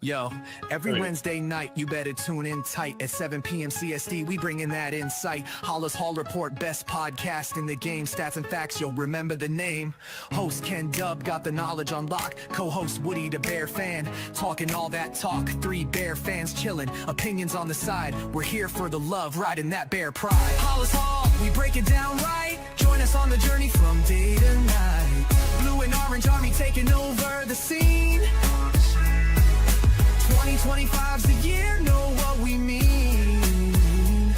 Yo, every Wednesday night, you better tune in tight at 7 p.m. CST. We bring in that insight. Halas Hall Report, best podcast in the game. Stats and facts, you'll remember the name. Host Ken Dub got the knowledge on lock. Co-host Woody the Bear fan, talking all that talk. 3 Bear fans chilling, opinions on the side. We're here for the love, riding that Bear pride. Halas Hall, we break it down right. Join us on the journey from day to night. Blue and orange army taking over the scene. 2025's the year, know what we mean.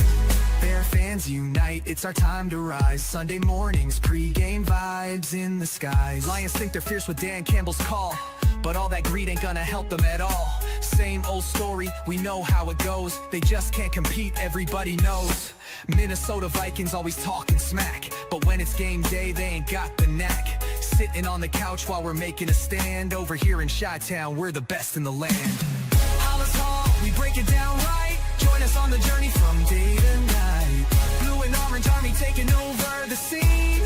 Bear fans unite, it's our time to rise. Sunday mornings, pre-game vibes in the skies. Lions think they're fierce with Dan Campbell's call, but all that greed ain't gonna help them at all. Same old story, we know how it goes. They just can't compete, everybody knows. Minnesota Vikings always talking smack, but when it's game day, they ain't got the knack. Sitting on the couch while we're making a stand. Over here in Chi-Town, we're the best in the land. Halas Hall, we break it down right. Join us on the journey from day to night. Blue and orange army taking over the scene.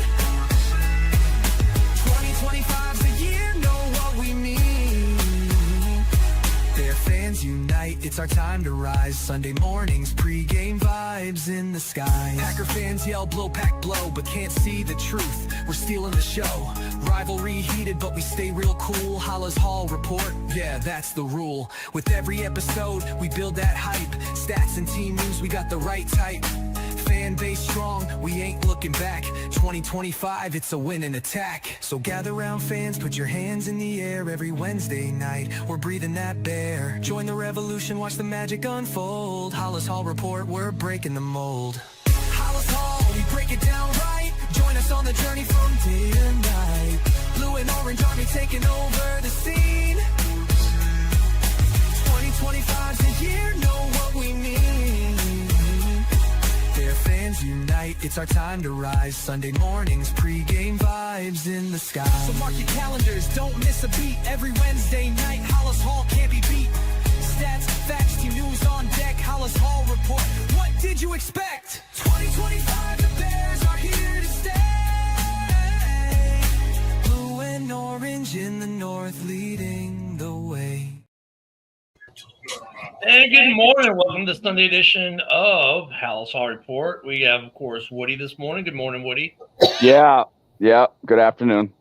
2025's the year, know what we mean. Bear fans unite, it's our time to rise. Sunday mornings, pre-game vibes in the skies. Packer fans yell blow pack blow, but can't see the truth. We're stealing the show. Rivalry heated, but we stay real cool. Halas Hall Report, yeah, that's the rule. With every episode, we build that hype. Stats and team news, we got the right type. Fan base strong, we ain't looking back. 2025, it's a winning attack. So gather round fans, put your hands in the air. Every Wednesday night, we're breathing that bear. Join the revolution, watch the magic unfold. Halas Hall Report, we're breaking the mold. Halas Hall, we break it down right. Join us on the journey from day to night. Blue and orange army taking over the scene. 2025's the year, know what we mean. Bear fans unite, it's our time to rise. Sunday mornings, pre-game vibes in the sky. So mark your calendars, don't miss a beat. Every Wednesday night, Halas Hall can't be beat. Stats, facts, team news on deck. Halas Hall Report, what did you expect? 2025, the Bears are here to stay. Blue and orange in the north, leading the way. And good morning. Welcome to Sunday edition of Halas Hall Report. We have, of course, Woody this morning. Good morning, Woody. Yeah. Good afternoon.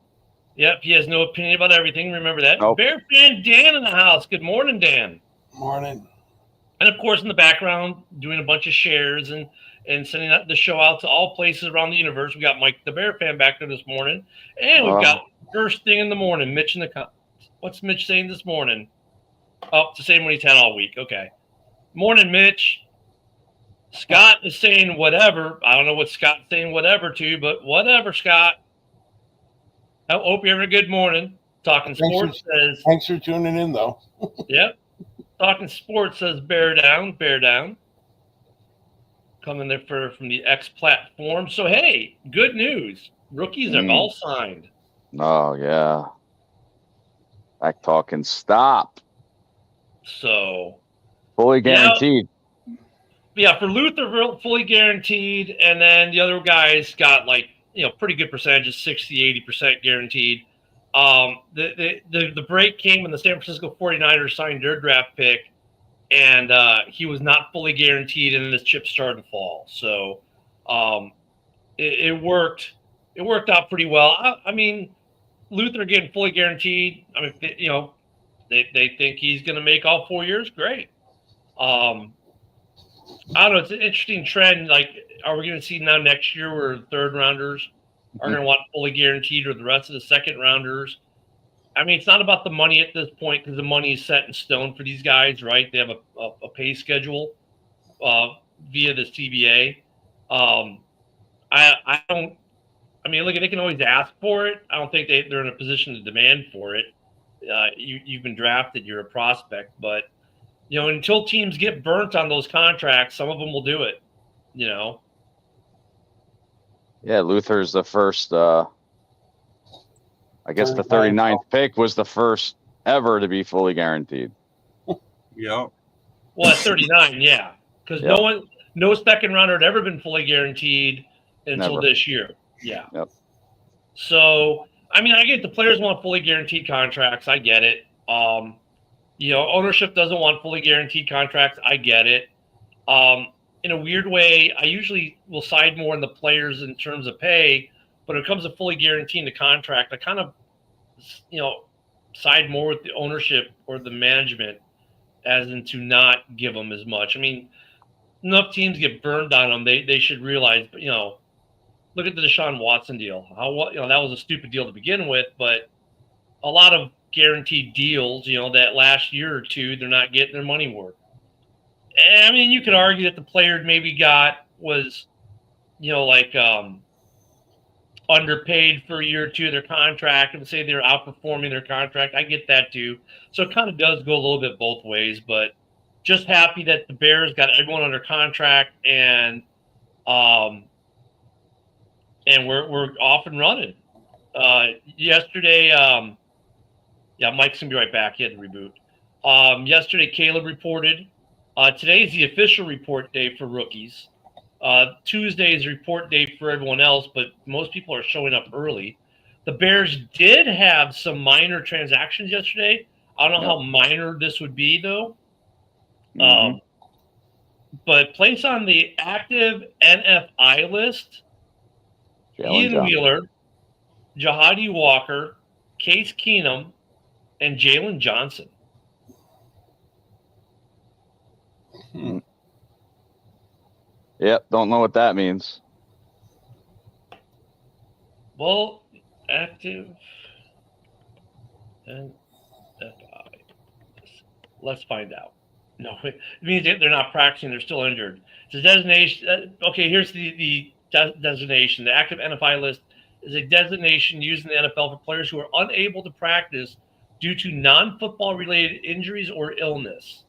Yep, he has no opinion about everything. Remember that. Nope. Bear fan Dan in the house. Good morning, Dan. Morning. And, of course, in the background, doing a bunch of shares and sending the show out to all places around the universe. We got Mike the Bear fan back there this morning. And we've got first thing in the morning, Mitch in the comments. What's Mitch saying this morning? Oh, it's the same one he's had all week. Okay. Morning, Mitch. Scott is saying whatever. I don't know what Scott's saying whatever to, but whatever, Scott. I hope you're having a good morning. Talking Sports says. Thanks for tuning in, though. Yep. Talking Sports says bear down, bear down. Coming there from the X platform. So, hey, good news. Rookies are all signed. Oh, yeah. Back talking stop. So. Fully guaranteed. Yeah, for Luther, fully guaranteed. And then the other guys got pretty good percentages, 60, 80% guaranteed. The break came when the San Francisco 49ers signed their draft pick, and he was not fully guaranteed, and then his chips started to fall. So it worked. It worked out pretty well. I mean, Luther getting fully guaranteed. I mean, they think he's going to make all 4 years. Great. I don't know. It's an interesting trend. Like, are we going to see now next year where third rounders are going to want fully guaranteed, or the rest of the second rounders? I mean, it's not about the money at this point because the money is set in stone for these guys, right? They have a pay schedule via the CBA. I don't. I mean, look, they can always ask for it. I don't think they're in a position to demand for it. You've been drafted. You're a prospect, but until teams get burnt on those contracts, some of them will do it. Yeah, Luther's the first. I guess the 39th pick was the first ever to be fully guaranteed. Yeah. Well, at 39, yeah, because no second rounder had ever been fully guaranteed until this year. Yeah. Yep. So, I mean, I get the players want fully guaranteed contracts. I get it. Ownership doesn't want fully guaranteed contracts. I get it. In a weird way, I usually will side more on the players in terms of pay, but when it comes to fully guaranteeing the contract, I kind of, side more with the ownership or the management as in to not give them as much. I mean, enough teams get burned on them. They should realize, look at the Deshaun Watson deal. That was a stupid deal to begin with, but a lot of guaranteed deals, that last year or two, they're not getting their money worth. And, I mean, you could argue that the player maybe was, underpaid for a year or two of their contract and say they're outperforming their contract. I get that too. So it kind of does go a little bit both ways, but just happy that the Bears got everyone under contract and we're off and running. Yesterday, Mike's gonna be right back. He had to reboot. Yesterday, Caleb reported. Today is the official report day for rookies. Tuesday is report day for everyone else, but most people are showing up early. The Bears did have some minor transactions yesterday. I don't know how minor this would be, though. But placed on the active NFI list, Ian Wheeler, Jahadi Walker, Case Keenum, and Jalen Johnson. Yep, don't know what that means. Well, active NFI. Let's find out. No, it means they're not practicing. They're still injured. It's a designation. Okay, here's the designation. The active NFI list is a designation used in the NFL for players who are unable to practice due to non-football related injuries or illness.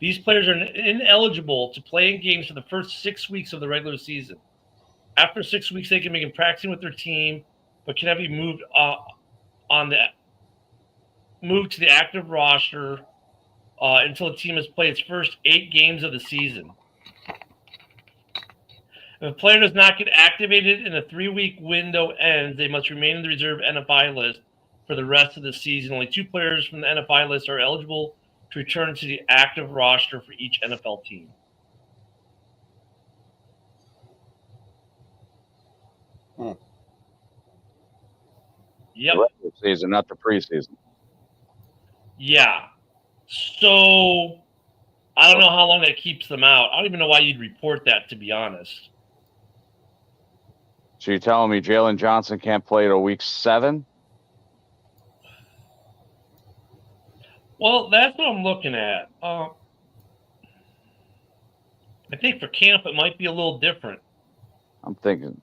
These players are ineligible to play in games for the first 6 weeks of the regular season. After 6 weeks, they can begin practicing with their team, but cannot be moved to the active roster until the team has played its first 8 games of the season. If a player does not get activated and a 3-week window ends, they must remain in the reserve NFI list for the rest of the season. Only 2 players from the NFI list are eligible to return to the active roster for each NFL team. Yep. The regular season, not the preseason. Yeah. So I don't know how long that keeps them out. I don't even know why you'd report that, to be honest. So you're telling me Jalen Johnson can't play till week 7? Well, that's what I'm looking at. I think for camp it might be a little different. I'm thinking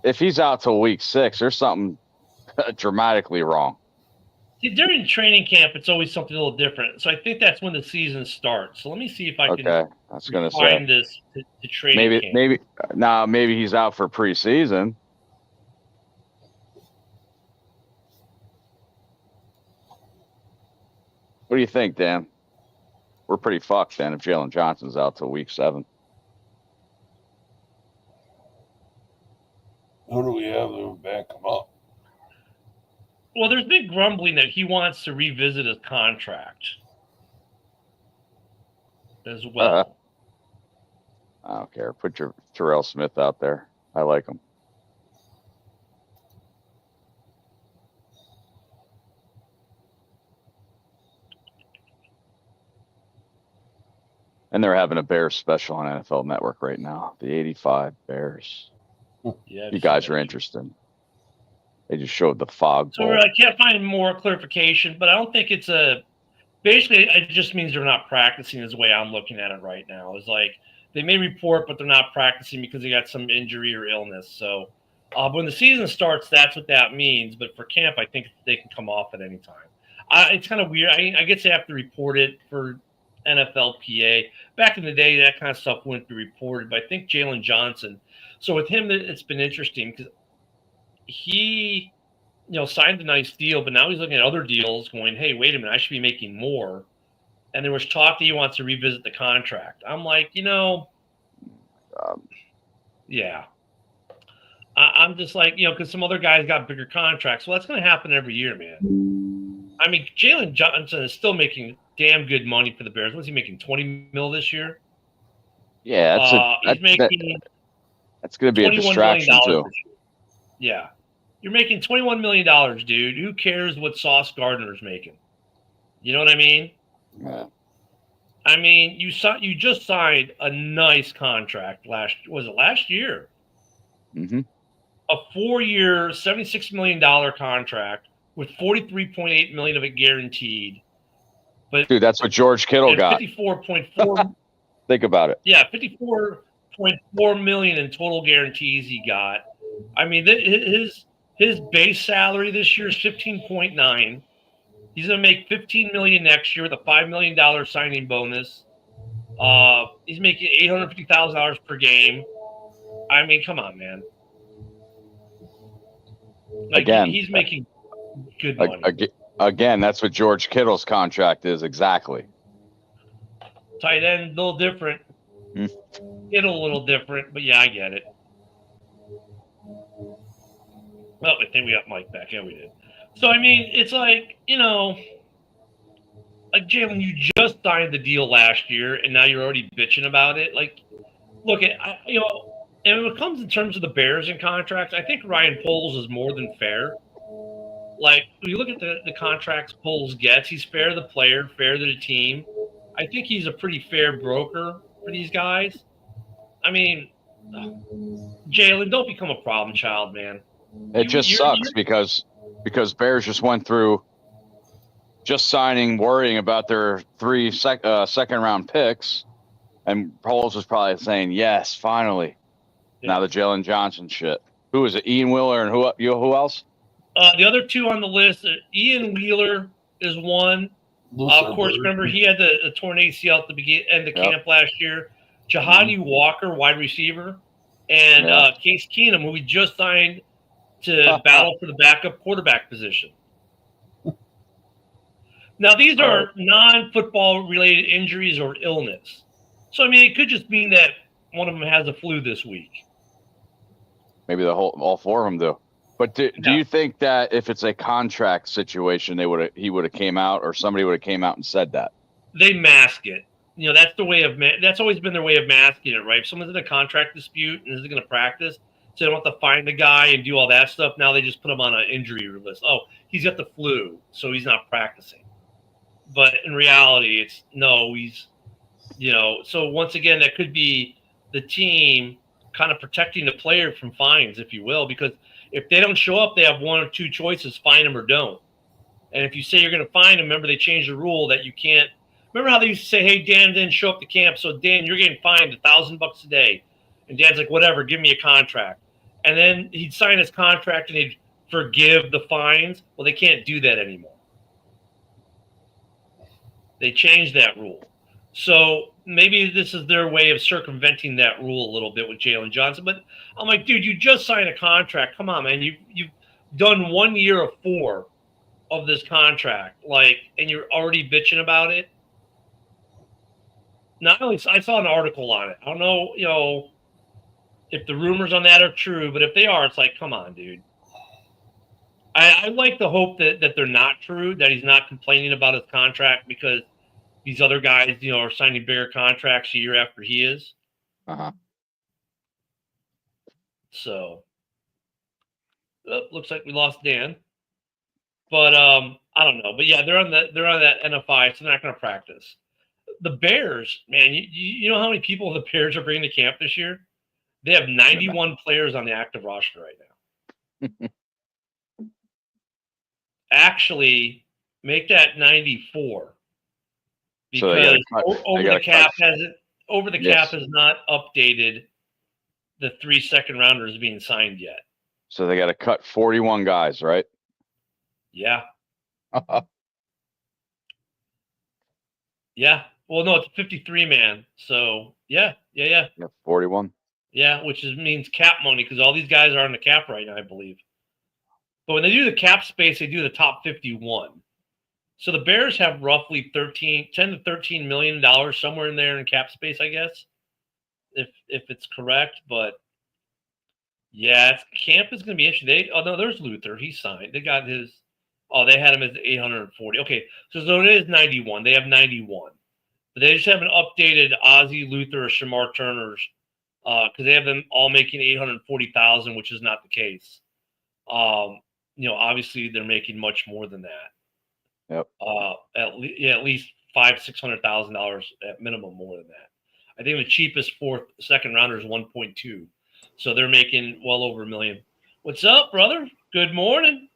if he's out till week 6, there's something dramatically wrong. See, during training camp, it's always something a little different. So I think that's when the season starts. So let me see if I can find this to training camp. Maybe he's out for preseason. What do you think, Dan? We're pretty fucked then if Jalen Johnson's out till week 7. Who do we have that would back him up? Well, there's been grumbling that he wants to revisit his contract as well. I don't care. Put your Terrell Smith out there. I like him. And they're having a Bears special on NFL Network right now. The 85 Bears. Yeah, you guys are interested. They just showed the fog. So I can't find more clarification, but I don't think it's basically it just means they're not practicing is the way I'm looking at it right now. It's like they may report, but they're not practicing because they got some injury or illness. So when the season starts, that's what that means. But for camp, I think they can come off at any time. It's kind of weird. I guess they have to report it for NFLPA. Back in the day, that kind of stuff wouldn't be reported. But I think Jalen Johnson. So with him, it's been interesting because he, signed a nice deal, but now he's looking at other deals going, hey, wait a minute, I should be making more. And there was talk that he wants to revisit the contract. I'm like, yeah. I'm just like, because some other guys got bigger contracts. Well, that's going to happen every year, man. I mean, Jalen Johnson is still making damn good money for the Bears. What's he making? 20 mil this year. Yeah, He's making that's going to be a $21 million distraction too. this year. Yeah, you're making $21 million, dude. Who cares what Sauce Gardner's making? You know what I mean? Yeah. I mean, you just signed a nice contract last year? Mm-hmm. A 4-year, $76 million contract with $43.8 million of it guaranteed. But Dude, that's what George Kittle got. 54.4. Think about it. Yeah, 54.4 million in total guarantees he got. I mean, his base salary this year is 15.9. He's going to make 15 million next year with a $5 million signing bonus. He's making $850,000 per game. I mean, come on, man. Like, Again, he's making good money. Again, that's what George Kittle's contract is exactly. Tight end, a little different. Kittle a little different, but yeah, I get it. Well, I think we got Mike back. Yeah, we did. So, I mean, it's like, like, Jalen, you just signed the deal last year, and now you're already bitching about it. Like, look, and when it comes in terms of the Bears and contracts, I think Ryan Poles is more than fair. Like, when you look at the contracts Poles gets, he's fair to the player, fair to the team. I think he's a pretty fair broker for these guys. I mean, Jalen, don't become a problem child, man. It sucks because Bears just went through just signing, worrying about their 3 second-round picks, and Poles was probably saying, yes, finally. Yeah. Now the Jalen Johnson shit. Who is it? Ian Wheeler and who else? The other two on the list, Ian Wheeler is one. Of course, remember he had the torn ACL at the end of camp last year. Jahadi Walker, wide receiver, and Case Keenum, who we just signed to battle for the backup quarterback position. Now, these are non-football related injuries or illness. So, I mean, it could just mean that one of them has a flu this week. Maybe all 4 of them do. But do you think that if it's a contract situation, he would have came out, or somebody would have came out and said that? They mask it. That's the way that's always been their way of masking it, right? If someone's in a contract dispute and isn't going to practice, so they don't have to find the guy and do all that stuff. Now they just put him on an injury list. Oh, he's got the flu, so he's not practicing. But in reality, he's, so once again, that could be the team kind of protecting the player from fines, if you will, because if they don't show up, they have 1 or 2 choices, fine them or don't. And if you say you're going to fine them, remember they changed the rule that you can't. Remember how they used to say, hey, Dan didn't show up to camp, so Dan, you're getting fined $1,000 a day. And Dan's like, whatever, give me a contract. And then he'd sign his contract and he'd forgive the fines. Well, they can't do that anymore. They changed that rule. So maybe this is their way of circumventing that rule a little bit with Jalen Johnson. But I'm like, dude, you just signed a contract. Come on, man. You've done 1 year of 4 of this contract, and you're already bitching about it. Not only I saw an article on it. I don't know, if the rumors on that are true, but if they are, it's like, come on, dude. I like the hope that they're not true, that he's not complaining about his contract because these other guys, are signing bigger contracts a year after he is. Uh-huh. So, looks like we lost Dan. But I don't know. But yeah, they're on that NFI, so they're not going to practice. The Bears, man, you know how many people the Bears are bringing to camp this year? They have 91 players on the active roster right now. Actually, make that 94 because over the cap has not updated the 3 second rounders being signed yet. So they got to cut 41 guys, right? Yeah. Yeah. Well, no, it's a 53 man. So yeah. 41. Yeah, which means cap money because all these guys are on the cap right now, I believe. But when they do the cap space, they do the top 51. So the Bears have roughly $10 to $13 million somewhere in there in cap space, I guess, if it's correct. But yeah, camp is going to be interesting. There's Luther. He signed. They got his Oh, they had him as 840. Okay, so it is 91. They have 91. But they just haven't updated Ozzy, Luther, or Shamar Turner's because they have them all making 840,000, which is not the case. Obviously they're making much more than that. Yep. At least $600,000 at minimum more than that. I think the cheapest second rounder is 1.2, so they're making well over $1 million. What's up, brother? Good morning,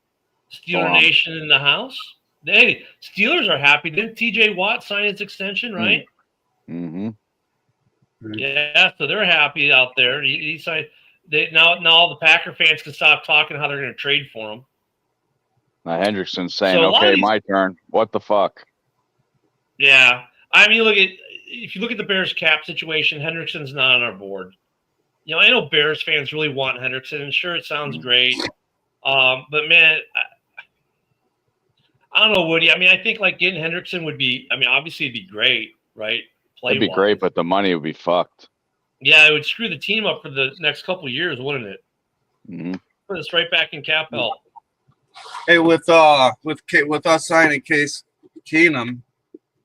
Steeler Nation in the house. Hey, Steelers are happy. Didn't T.J. Watt sign his extension, right? Mm-hmm. Yeah, so they're happy out there. He signed. Now all the Packer fans can stop talking how they're going to trade for him. Now Hendrickson's saying, So "Okay, my turn." What the fuck? Yeah, I mean, if you look at the Bears cap situation, Hendrickson's not on our board. I know Bears fans really want Hendrickson, and sure, it sounds great. But man, I don't know, Woody. I mean, I think like getting Hendrickson would be. I mean, obviously it'd be great, right? It'd be great, but the money would be fucked. Yeah, it would screw the team up for the next couple of years, wouldn't it? Mm-hmm. Put us right back in cap hell. Hey, with us signing Case Keenum,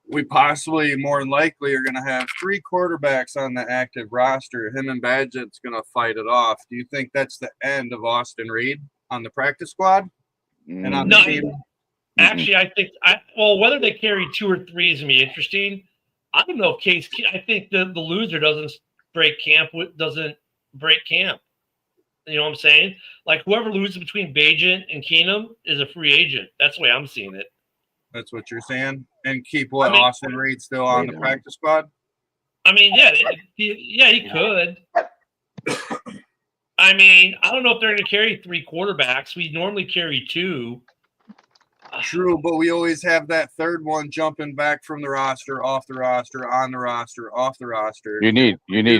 we possibly more than likely are going to have 3 quarterbacks on the active roster. Him and Badgett's going to fight it off. Do you think that's the end of Austin Reed on the practice squad and on the team? Actually, I think whether they carry 2 or 3 is going to be interesting. I don't know if I think the loser doesn't break camp. You know what I'm saying? Like whoever loses between Bagent and Keenum is a free agent. That's the way I'm seeing it. That's what you're saying? And keep Austin Reed still on the practice squad? I mean, he could. I mean, I don't know if they're going to carry 3 quarterbacks. We normally carry 2. True, but we always have that third one jumping back from the roster, off the roster, on the roster, off the roster. You need 3.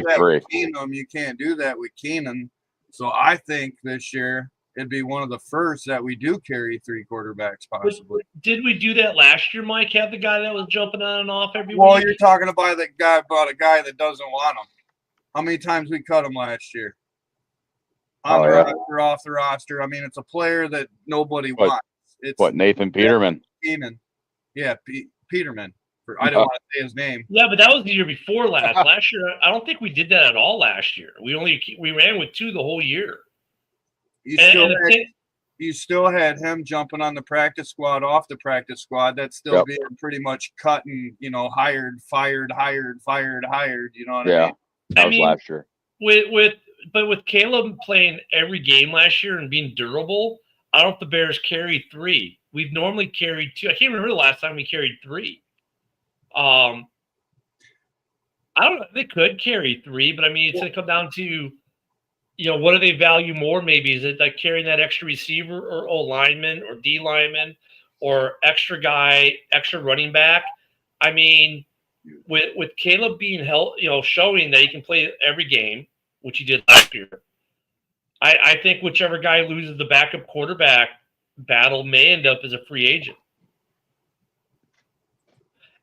Keenum, you can't do that with Keenan. So I think this year it'd be one of the first that we do carry 3 quarterbacks possibly. Did we do that last year, Mike? Have the guy that was jumping on and off every week? You're talking about a guy that doesn't want him. How many times we cut him last year? On the roster, off the roster. I mean, it's a player that nobody wants. It's Nathan Peterman? Keenan. Yeah, Peterman. I don't want to say his name. Yeah, but that was the year before last. Last year, I don't think we did that at all last year. We ran with 2 the whole year. You still had him jumping on the practice squad, off the practice squad. That's still being pretty much cut and, hired, fired, hired, fired, hired. You know what I mean? That was last year. With Caleb playing every game last year and being durable, I don't know if the Bears carry 3. We've normally carried 2. I can't remember the last time we carried 3. I don't know. They could carry 3, but I mean, it's going to come down to, what do they value more? Maybe is it like carrying that extra receiver or O lineman or D lineman or extra guy, extra running back? I mean, with Caleb being showing that he can play every game, which he did last year. I think whichever guy loses the backup quarterback battle may end up as a free agent.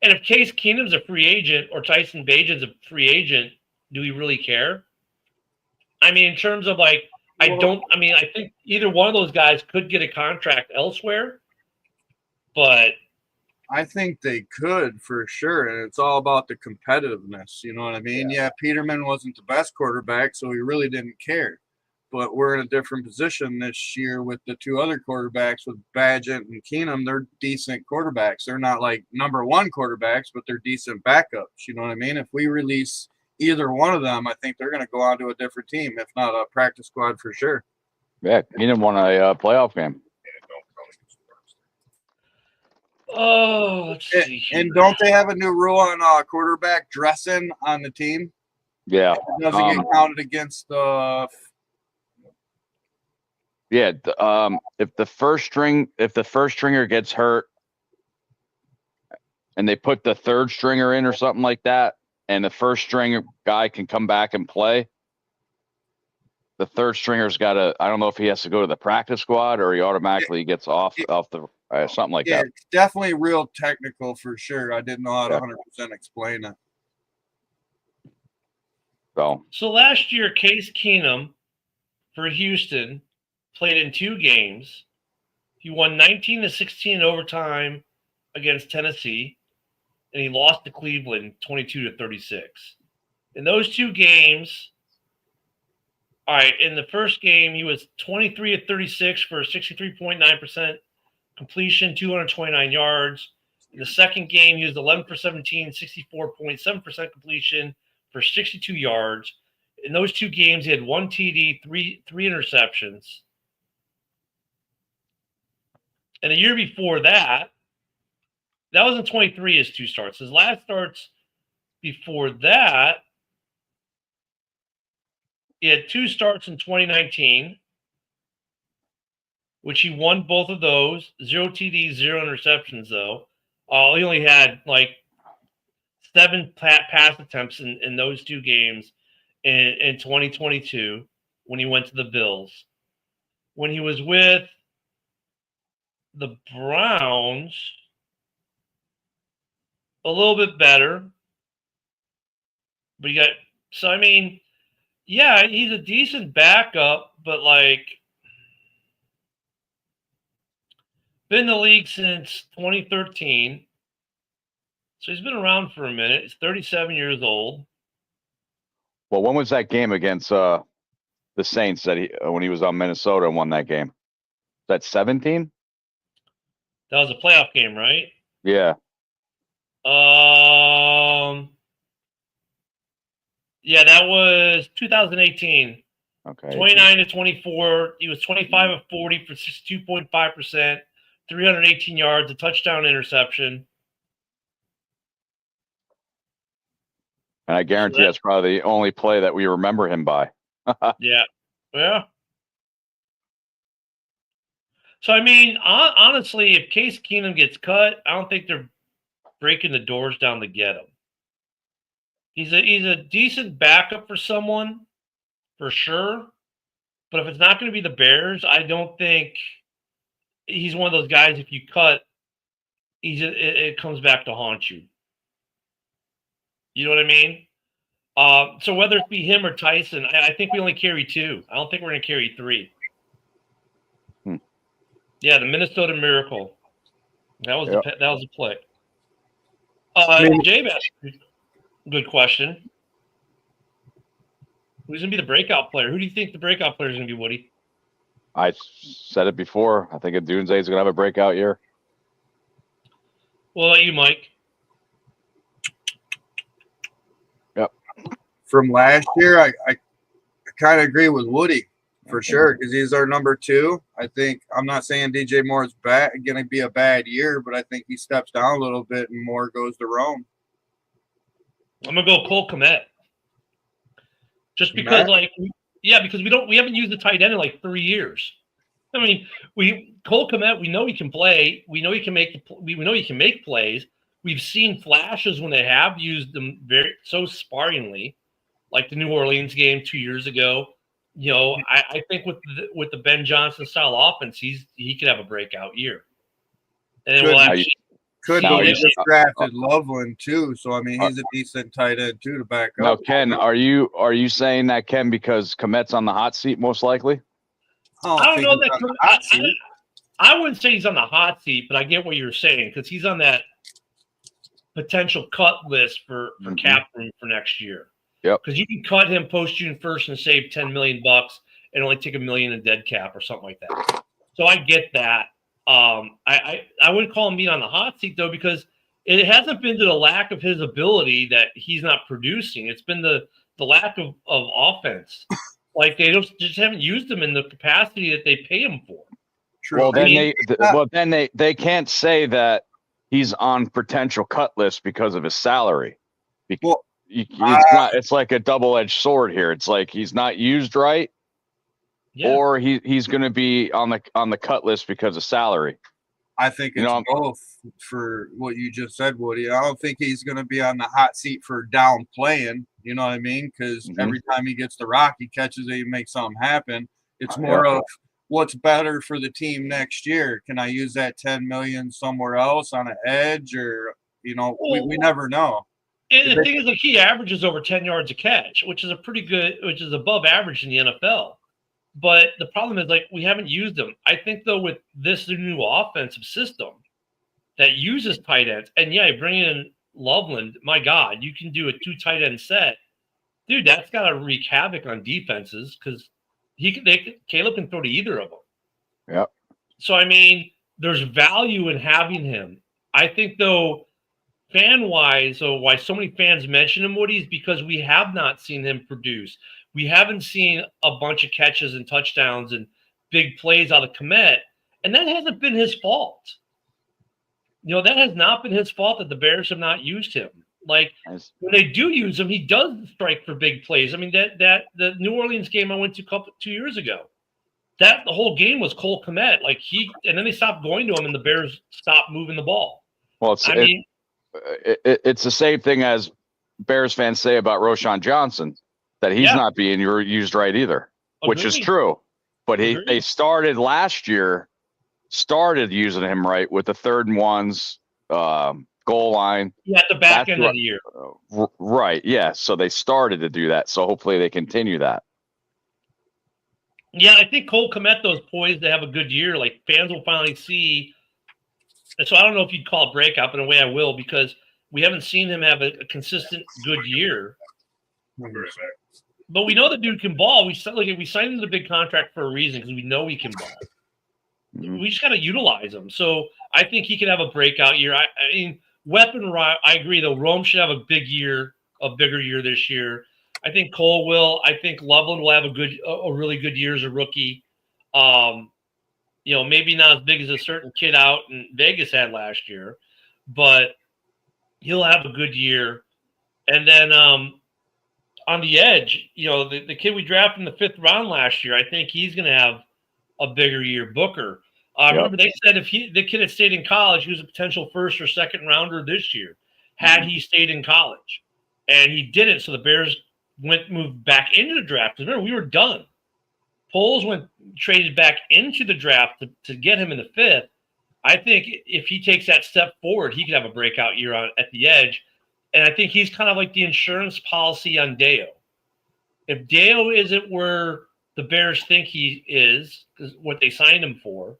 And if Case Keenum's a free agent or Tyson Bagent's a free agent, do we really care? I mean, in terms of I think either one of those guys could get a contract elsewhere, but I think they could for sure. And it's all about the competitiveness. You know what I mean? Yeah, Peterman wasn't the best quarterback, so he really didn't care. But we're in a different position this year with the 2 other quarterbacks with Badgett and Keenum. They're decent quarterbacks. They're not like number 1 quarterbacks, but they're decent backups. You know what I mean? If we release either one of them, I think they're going to go on to a different team, if not a practice squad for sure. Yeah, Keenum won a playoff game. Oh, let's see. And don't they have a new rule on quarterback dressing on the team? Yeah. It doesn't get counted against the if the first stringer gets hurt and they put the third stringer in or something like that, and the first stringer guy can come back and play, the third stringer's got to, I don't know if he has to go to the practice squad or he automatically gets off the something like that. It's definitely real technical for sure. I didn't know how to 100% explain it. So last year, Case Keenum for Houston played in 2 games. He won 19-16 in overtime against Tennessee, and he lost to Cleveland 22-36. In those two games, all right, in the first game, he was 23-36 for a 63.9% completion, 229 yards. In the second game, he was 11 for 17, 64.7% completion for 62 yards. In those two games, he had one TD, three interceptions. And the year before that was in 23, his two starts. His last starts before that, he had two starts in 2019, which he won both of those. 0 TDs, 0 interceptions, though. He only had like 7 pass attempts in those two games in 2022 when he went to the Bills. When he was with the Browns, a little bit better. But you got, so I mean, yeah, he's a decent backup, but like, been in the league since 2013. So he's been around for a minute. He's 37 years old. Well, when was that game against the Saints that when he was on Minnesota and won that game? Was that 17? That was a playoff game, right? Yeah. Yeah, that was 2018. Okay. 29-24. He was 25 of 40 for 62.5%, 318 yards, a touchdown, interception. And I guarantee that's probably the only play that we remember him by. Yeah. So, I mean, honestly, if Case Keenum gets cut, I don't think they're breaking the doors down to get him. He's a decent backup for someone, for sure. But if it's not going to be the Bears, I don't think he's one of those guys, if you cut, it comes back to haunt you. You know what I mean? So whether it be him or Tyson, I think we only carry 2. I don't think we're going to carry 3. Yeah, the Minnesota Miracle. That was the play. J-Bass, good question. Who's going to be the breakout player? Who do you think the breakout player is going to be, Woody? I said it before. I think Dunze is going to have a breakout year. What about you, Mike? Yep. From last year, I kind of agree with Woody for sure because he's our number 2. I think I'm not saying DJ Moore is going to be a bad year, but I think he steps down a little bit and Moore goes to Rome. I'm gonna go Cole Kmet. Just because, because we haven't used the tight end in like 3 years. I mean, Cole Kmet, we know he can play. We know he can make plays. We've seen flashes when they have used them so sparingly, like the New Orleans game 2 years ago. You know, I think with the Ben Johnson style offense, he could have a breakout year. And then we just drafted Loveland too, so I mean he's a decent tight end too to back up. Now, Ken, are you saying that, Ken, because Kmet's on the hot seat most likely? I don't know that. I wouldn't say he's on the hot seat, but I get what you're saying because he's on that potential cut list for cap room for next year. Yep. Because you can cut him post June 1st and save $10 million and only take $1 million in dead cap or something like that. So I get that. I wouldn't call him being on the hot seat though, because it hasn't been to the lack of his ability that he's not producing. It's been the lack of offense. Like they just haven't used him in the capacity that they pay him for. True. Well, then they can't say that he's on potential cut list because of his salary. It's like a double-edged sword here. It's like he's not used right, or he's going to be on the cut list because of salary. I think it's both for what you just said, Woody. I don't think he's going to be on the hot seat for down playing. You know what I mean? Because every time he gets the rock, he catches it, he makes something happen. It's more of what's better for the team next year. Can I use that $10 million somewhere else on an edge, or we never know. And the thing is, like, he averages over 10 yards a catch, which is above average in the NFL. But the problem is, like, we haven't used them. I think, though, with this new offensive system that uses tight ends, and yeah, bring in Loveland, my God, you can do a 2 tight end set. Dude, that's got to wreak havoc on defenses because Caleb can throw to either of them. Yep. So, I mean, there's value in having him. I think, though, fan-wise, so why so many fans mention him, Woody, is because we have not seen him produce. We haven't seen a bunch of catches and touchdowns and big plays out of Kmet, and that hasn't been his fault. You know, that has not been his fault that the Bears have not used him. Like, when they do use him, he does strike for big plays. I mean, that the New Orleans game I went to 2 years ago, the whole game was Cole Kmet. Like, and then they stopped going to him, and the Bears stopped moving the ball. Well, it's the same thing as Bears fans say about Roshan Johnson, that he's not being used right either, which is true. But they started last year, using him right with the 3rd and 1s, goal line. Yeah, at the back end of the year. Right, yeah. So they started to do that. So hopefully they continue that. Yeah, I think Cole Kmet, though, is poised to have a good year. Like, fans will finally see. And so I don't know if you'd call it breakout, but in a way I will, because we haven't seen him have a consistent good year. But we know the dude can ball. We signed him to the big contract for a reason because we know he can ball. Mm-hmm. We just got to utilize him. So I think he could have a breakout year. I mean, I agree, though. Rome should have a bigger year this year. I think Cole will. I think Loveland will have a really good year as a rookie. You know, maybe not as big as a certain kid out in Vegas had last year, but he'll have a good year. And then on the edge, you know, the kid we drafted in the 5th round last year, I think he's going to have a bigger year. Booker. Remember, they said if the kid had stayed in college, he was a potential 1st or 2nd rounder this year, had he stayed in college. And he didn't, so the Bears moved back into the draft. Remember, we were done. Poles traded back into the draft to get him in the 5th. I think if he takes that step forward, he could have a breakout year at the edge. And I think he's kind of like the insurance policy on Deo. If Deo isn't where the Bears think he is what they signed him for,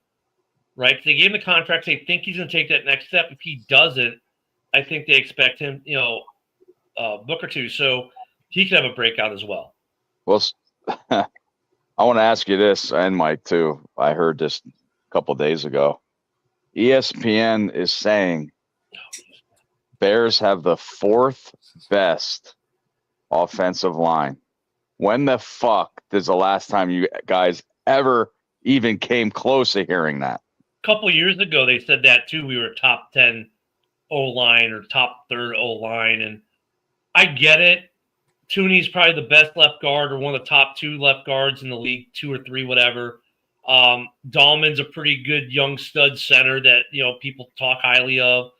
right? They gave him the contract. They think he's going to take that next step. If he doesn't, I think they expect him, Booker to. So he could have a breakout as well. Well, I want to ask you this, and Mike too. I heard this a couple of days ago. ESPN is saying Bears have the 4th best offensive line. When the fuck is the last time you guys ever even came close to hearing that? A couple of years ago, they said that too. We were top 10 O-line or top 3rd O-line, and I get it. Tooney's probably the best left guard or one of the top 2 left guards in the league, 2 or 3, whatever. Dahlman's a pretty good young stud center that, people talk highly of.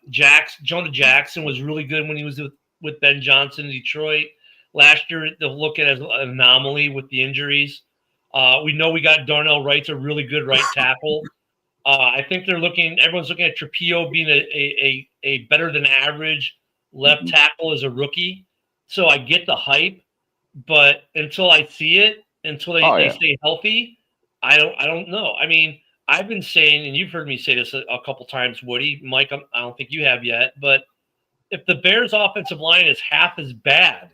Jonah Jackson was really good when he was with Ben Johnson in Detroit. Last year, they'll look at it as an anomaly with the injuries. We know we got Darnell Wright's a really good right tackle. I think everyone's looking at Trapio being a better than average left tackle as a rookie. So I get the hype, but until I see it, until they stay healthy, I don't know. I mean, I've been saying, and you've heard me say this a couple times, Woody, Mike, I don't think you have yet, but if the Bears' offensive line is half as bad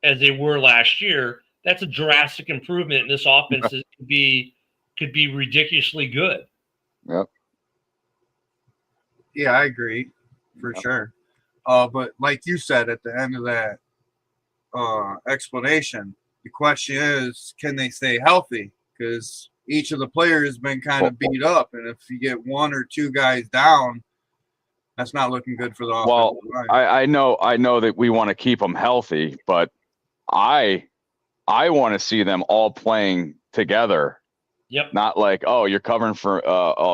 as they were last year, that's a drastic improvement, and this offense could be ridiculously good. Yep. Yeah, I agree for sure. But like you said at the end of that explanation, the question is, can they stay healthy? Because each of the players has been kind of beat up, and if you get 1 or 2 guys down, that's not looking good for the offensive line. I know that we want to keep them healthy, but I want to see them all playing together. Yep. Not like, you're covering for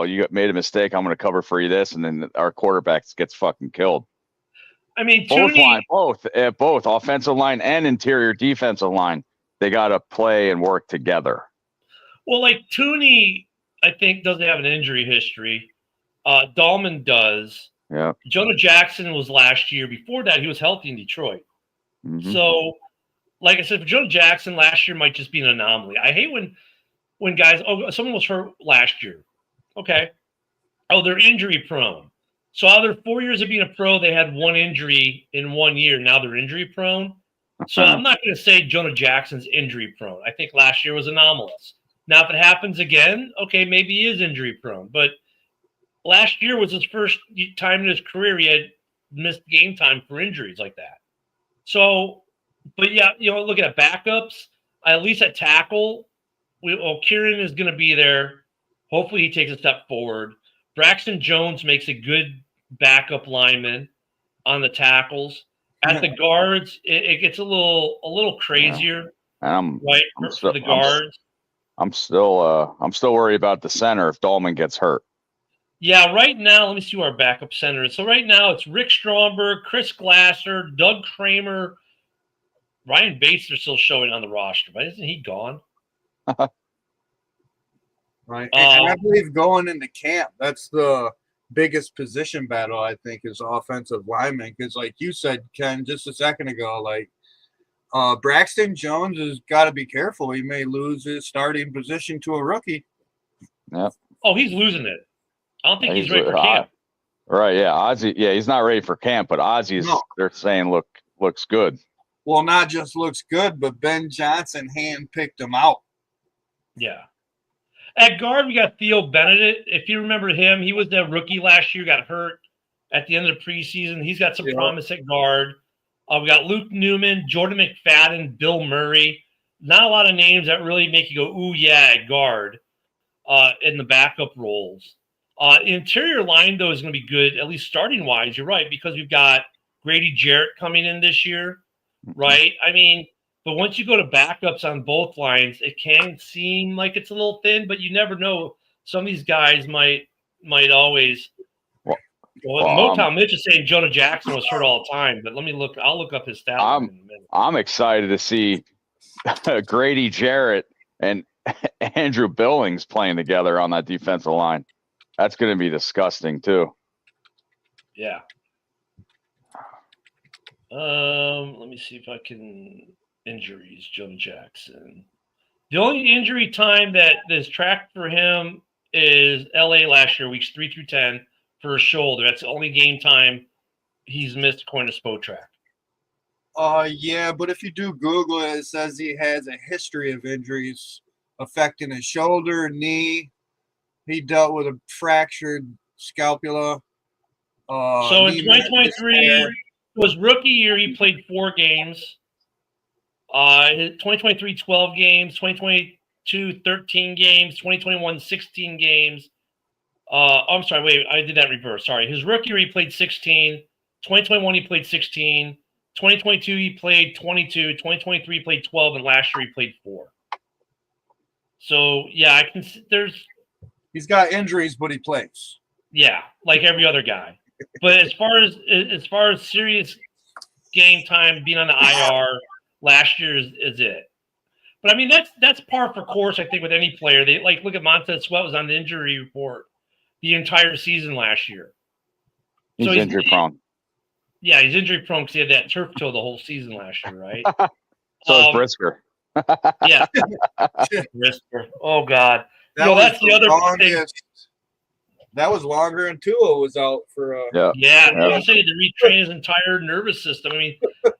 you made a mistake, I'm going to cover for you this, and then our quarterback gets fucking killed. I mean, both offensive line and interior defensive line, they got to play and work together. Well, like Tooney, I think doesn't have an injury history. Dahlman does. Yeah. Jonah Jackson was last year. Before that, he was healthy in Detroit. Mm-hmm. So like I said, Jonah Jackson last year might just be an anomaly. I hate when guys, someone was hurt last year. Okay. Oh, they're injury prone. So out of their 4 years of being a pro, they had one injury in 1 year. Now they're injury prone. So I'm not going to say Jonah Jackson's injury prone. I think last year was anomalous. Now, if it happens again, okay, maybe he is injury prone. But last year was his first time in his career he had missed game time for injuries like that. So, but yeah, look at backups. At least at tackle, Kieran is going to be there. Hopefully, he takes a step forward. Braxton Jones makes a good backup lineman on the tackles. At the guards, it gets a little crazier, right? For the guards. I'm still worried about the center if Dahlman gets hurt. Yeah, right now, let me see who our backup center is. So right now, it's Rick Stromberg, Chris Glasser, Doug Kramer, Ryan Bates are still showing on the roster, but isn't he gone? Right. And I believe going into camp, that's the biggest position battle, I think, is offensive lineman. Because like you said, Ken, just a second ago, like Braxton Jones has got to be careful. He may lose his starting position to a rookie. Yep. Oh, he's losing it. I don't think he's ready for camp. Right, yeah. Ozzie, yeah, he's not ready for camp, but Ozzie's, they're saying, looks good. Well, not just looks good, but Ben Johnson handpicked him out. Yeah. At guard, we got Theo Benedict. If you remember him, he was the rookie last year, got hurt at the end of the preseason. He's got some promise at guard. We got Luke Newman, Jordan McFadden, Bill Murray. Not a lot of names that really make you go, ooh, yeah, at guard in the backup roles. Interior line, though, is going to be good, at least starting-wise. You're right, because we've got Grady Jarrett coming in this year, right? I mean, but once you go to backups on both lines, it can seem like it's a little thin, but you never know. Some of these guys might always. Motown Mitch is saying Jonah Jackson was hurt all the time, but let me look. I'll look up his stat line in a minute. I'm excited to see Grady Jarrett and Andrew Billings playing together on that defensive line. That's going to be disgusting too. Yeah. Let me see if I can. Injuries, Jonah Jackson. The only injury time that is tracked for him is LA last year, weeks 3 through 10, for a shoulder. That's the only game time he's missed according to Spotrac. Yeah, but if you do Google it, it says he has a history of injuries affecting his shoulder, knee. He dealt with a fractured scapula. So in 2023 was rookie year. He played 4 games. 2023, 12 games. 2022, 13 games. 2021, 16 games. I'm sorry. Wait, I did that reverse. Sorry. His rookie year, he played 16. 2021, he played 16. 2022, he played 22. 2023, he played 12. And last year, he played 4. So, yeah, I can. He's got injuries, but he plays. Yeah, like every other guy. But as far as serious game time, being on the IR, last year is it. But I mean that's par for course. I think with any player, they look at Montez Sweat was on the injury report the entire season last year. He's injury prone. Yeah, he's injury prone because he had that turf toe the whole season last year, right? So is Brisker. Yeah, Brisker. Oh God, that's the other thing. That was longer than Tua was out for. He said he had to retrain his entire nervous system. I mean,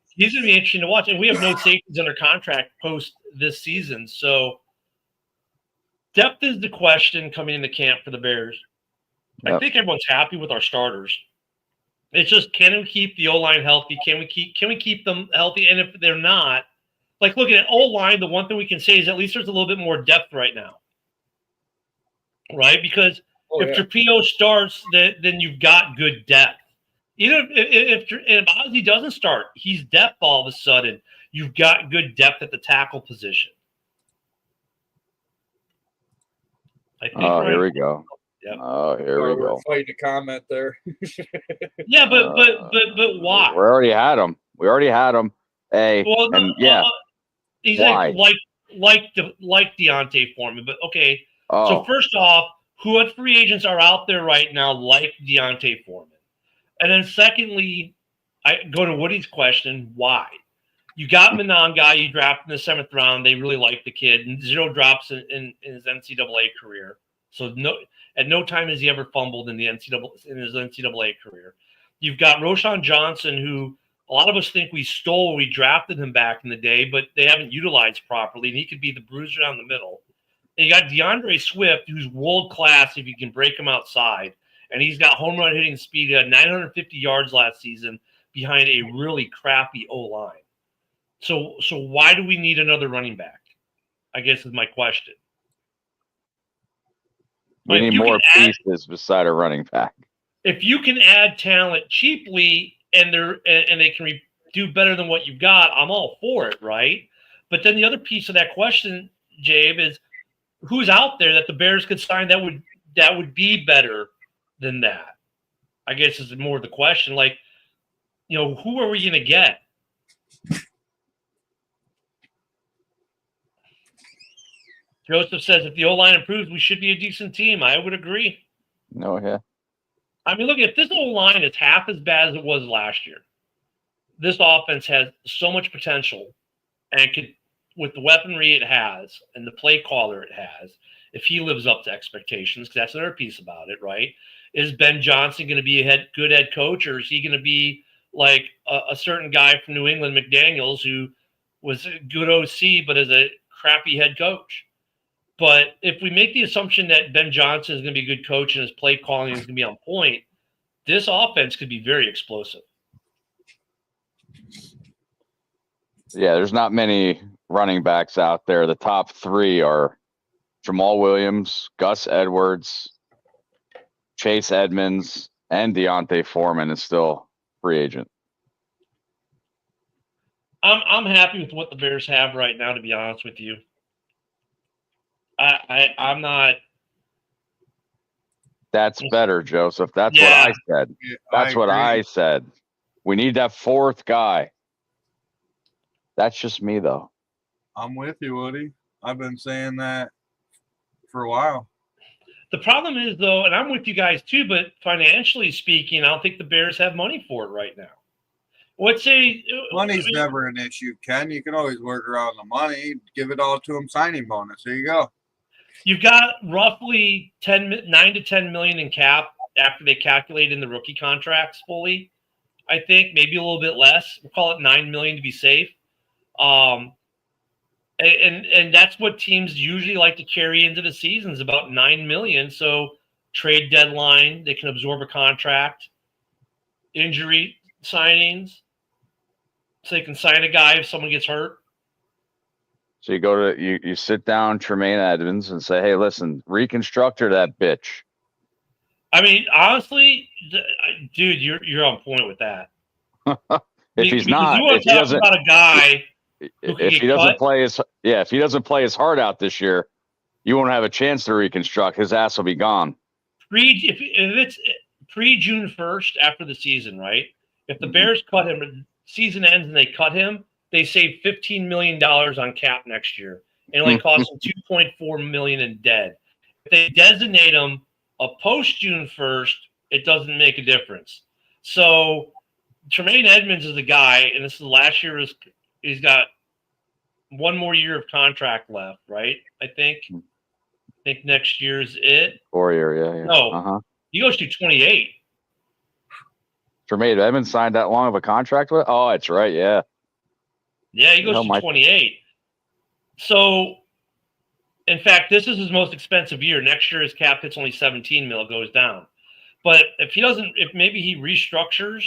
he's going to be interesting to watch. And we have no safeties under contract post this season. So depth is the question coming into camp for the Bears. Yep. I think everyone's happy with our starters. It's just, can we keep the O-line healthy? Can we keep them healthy? And if they're not, looking at O-line, the one thing we can say is at least there's a little bit more depth right now. Right? Because if Trapio starts, then you've got good depth. Even if Ozzie doesn't start, he's depth all of a sudden. You've got good depth at the tackle position. I think. Here we go. Yep. Here we go. Fighting a comment there. Yeah, but why? We already had him. He's like Deontay Foreman, but okay. So first off, what free agents are out there right now like Deontay Foreman? And then secondly, I go to Woody's question, why? You got Monangai, you drafted in the 7th round. They really like the kid, and 0 drops in his NCAA career. So at no time has he ever fumbled in his NCAA career. You've got Roshan Johnson, who a lot of us think we stole. We drafted him back in the day, but they haven't utilized properly, and he could be the bruiser down the middle. And you got DeAndre Swift, who's world class if you can break him outside, and he's got home run hitting speed. He had 950 yards last season behind a really crappy O-line. So why do we need another running back? I guess is my question. We need more pieces beside a running back. If you can add talent cheaply and they can do better than what you've got, I'm all for it, right? But then the other piece of that question, Jabe, is who's out there that the Bears could sign that would be better than that? I guess is more the question. Like, who are we going to get? Joseph says if the O-line improves, we should be a decent team. I would agree. No, yeah. I mean, look, if this O-line is half as bad as it was last year, this offense has so much potential and could, with the weaponry it has and the play caller it has, if he lives up to expectations, because that's another piece about it, right? Is Ben Johnson going to be a good head coach, or is he going to be like a certain guy from New England, McDaniels, who was a good OC but is a crappy head coach? But if we make the assumption that Ben Johnson is going to be a good coach and his play calling is going to be on point, this offense could be very explosive. Yeah, there's not many running backs out there. The top 3 are Jamal Williams, Gus Edwards, Chase Edmonds, and Deontay Foreman is still free agent. I'm happy with what the Bears have right now, to be honest with you. I'm not. That's better, Joseph. That's what I said. That's what I said. We need that 4th guy. That's just me, though. I'm with you, Woody. I've been saying that for a while. The problem is, though, and I'm with you guys too, but financially speaking, I don't think the Bears have money for it right now. Money's never an issue, Ken. You can always work around the money. Give it all to him, signing bonus. There you go. You've got roughly 9 to 10 million in cap after they calculate in the rookie contracts fully. I think maybe a little bit less. We'll call it 9 million to be safe. And that's what teams usually like to carry into the seasons, about 9 million. So trade deadline, they can absorb a contract, injury signings, so they can sign a guy if someone gets hurt. So you sit down Tremaine Edmonds and say, hey, listen, reconstruct her that bitch. I mean, honestly, dude, you're on point with that. If he doesn't about a guy if he doesn't play his heart out this year, you won't have a chance to reconstruct. His ass will be gone. If it's pre-June 1st after the season, right? If the Bears cut him, season ends and they cut him, they save $15 million on cap next year. It only costs them $2.4 million in dead. If they designate him a post-June 1st, it doesn't make a difference. So Tremaine Edmonds is the guy, and this is the last year. He's got one more year of contract left, right? I think next year's it. 4 year, yeah. No, he goes to 28. Tremaine Edmonds signed that long of a contract with? Oh, that's right, yeah. Yeah, he goes to 28. So, in fact, this is his most expensive year. Next year, his cap hits only 17 mil, goes down. But if maybe he restructures.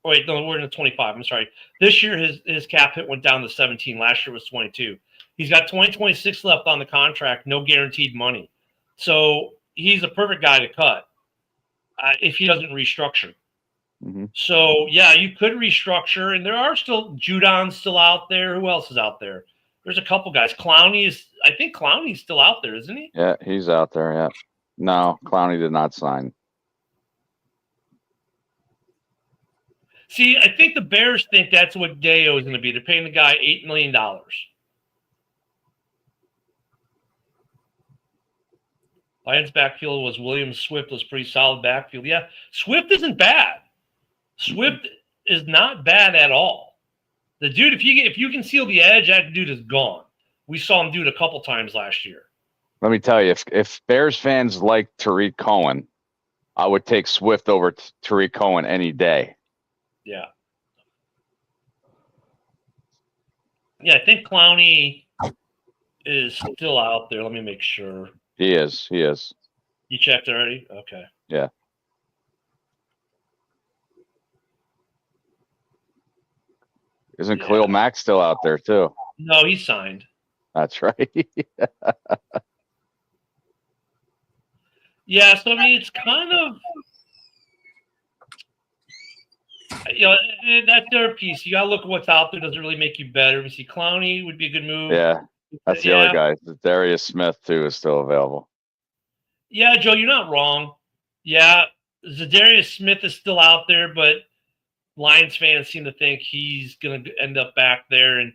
Oh, wait, no, we're in the 25. I'm sorry. This year, his cap hit went down to 17. Last year was 22. He's got 2026 left on the contract, no guaranteed money. So he's a perfect guy to cut if he doesn't restructure. Mm-hmm. So, yeah, you could restructure, and there are still Judon's still out there. Who else is out there? There's a couple guys. I think Clowney's still out there, isn't he? Yeah, he's out there, yeah. No, Clowney did not sign. See, I think the Bears think that's what Deo is going to be. They're paying the guy $8 million. Lions backfield was Williams. Swift was pretty solid backfield. Yeah, Swift isn't bad. Swift is not bad at all. The dude, if you can seal the edge, that dude is gone. We saw him do it a couple times last year. Let me tell you, if Bears fans like Tariq Cohen, I would take Swift over Tariq Cohen any day. Yeah. Yeah, I think Clowney is still out there. Let me make sure. He is. You checked already? Okay. Yeah. Isn't Khalil Mack still out there too? No, he signed. That's right. Yeah, so I mean, it's kind of, that's their piece. You got to look at what's out there. Doesn't really make you better. We see Clowney would be a good move. Yeah, that's the other guy. Darius Smith too is still available. Yeah, Joe, you're not wrong. Yeah, Zadarius Smith is still out there, but Lions fans seem to think he's going to end up back there. And,